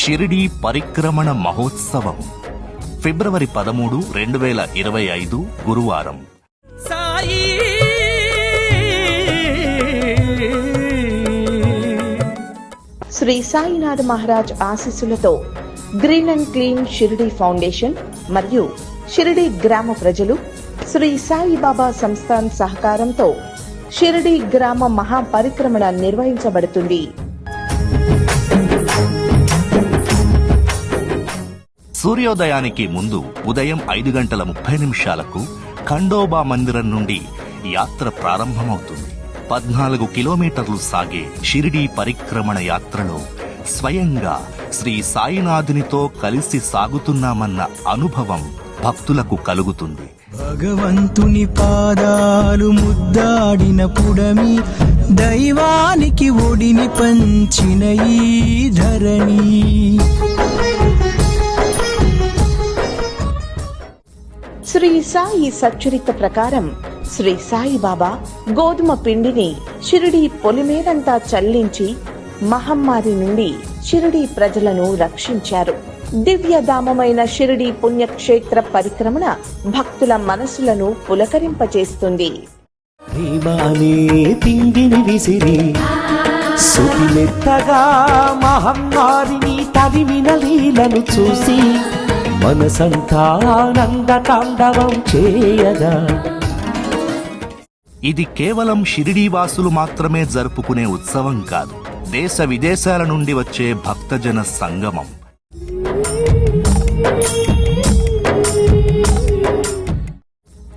షిరిడీ పరిక్రమణ మహోత్సవం ఫిబ్రవరి 13, 2025 గురువారం. శ్రీ సాయినాథ్ మహారాజ్ ఆశీస్సులతో green and clean Shirdi foundation మరియు షిరిడీ గ్రామ ప్రజలు శ్రీ సాయిబాబా సంస్థాన్ సహకారంతో షిరిడీ గ్రామ మహాపరిక్రమణ నిర్వహించబడుతుంది. సూర్యోదయానికి ముందు ఉదయం 5:30 ఖండోబా మందిరం నుండి యాత్ర ప్రారంభమవుతుంది. 14 కిలోమీటర్లు సాగే షిరిడీ పరిక్రమణ యాత్రలో స్వయంగా శ్రీ సాయినాథునితో కలిసి సాగుతున్నామన్న అనుభవం భక్తులకు కలుగుతుంది. భగవంతుని పాదాలు ముద్దాడిన పుడమి, దైవానికి ఒడిని పంచిన ఈ ధరణి. శ్రీ సాయి సచ్చరిత ప్రకారం శ్రీ సాయిబాబా గోధుమ పిండిని షిరిడీ పొలిమేరంతా చల్లించి మహమ్మారి నుండి షిరిడీ ప్రజలను రక్షించారు. దివ్యధామమైన షిరిడీ పుణ్యక్షేత్ర పరిక్రమణ భక్తుల మనసులను పులకరింపచేస్తుంది. పిండిని విసిరి సుతిమెత్తగా మహమ్మారిని తరిమిన లీలను చూసి మనసంతా ఆనంద తాండవం చేయగా, ఇది కేవలం షిరిడీ వాసులు మాత్రమే జరుపుకునే ఉత్సవం కాదు, దేశ విదేశాల నుండి వచ్చే భక్తజన సంగమం.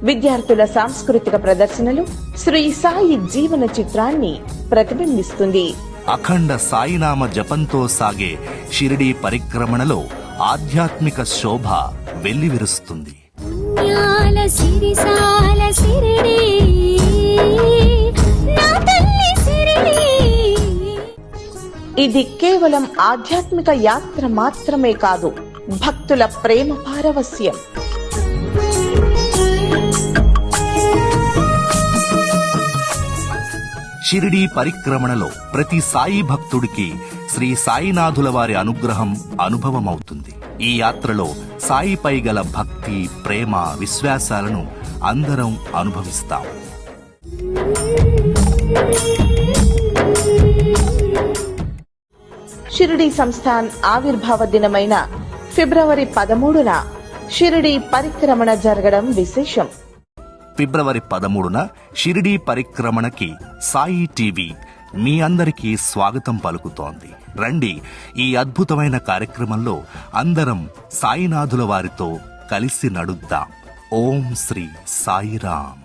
విద్యార్థుల సాంస్కృతిక ప్రదర్శనలు శ్రీ సాయి జీవన చిత్రాన్ని ప్రతిబింబిస్తుంది. అఖండ సాయినామ జపంతో సాగే షిరిడీ పరిక్రమణలో ఆధ్యాత్మిక శోభ వెల్లివిరుస్తుంది. ఇది కేవలం ఆధ్యాత్మిక యాత్ర మాత్రమే కాదు, భక్తుల ప్రేమ పారవస్యం. షిరిడీ పరిక్రమణలో ప్రతి సాయి భక్తుడికి శ్రీ సాయినాథుల వారి అనుగ్రహం అనుభవమవుతుంది. ఈ యాత్రలో సాయిపై గల భక్తి, ప్రేమ, విశ్వాసాలను అందరం అనుభవిస్తాం. షిరిడీ సంస్థాన్ ఆవిర్భావ దినమైన ఫిబ్రవరి 13న షిరిడీ పరిక్రమణ జరగడం విశేషం. ఫిబ్రవరి 13న షిరిడీ పరిక్రమణకి సాయి టీవీ మీ అందరికీ స్వాగతం పలుకుతోంది. రండి, ఈ అద్భుతమైన కార్యక్రమంలో అందరం సాయినాథుల వారితో కలిసి నడుద్దాం. ఓం శ్రీ సాయిరాం.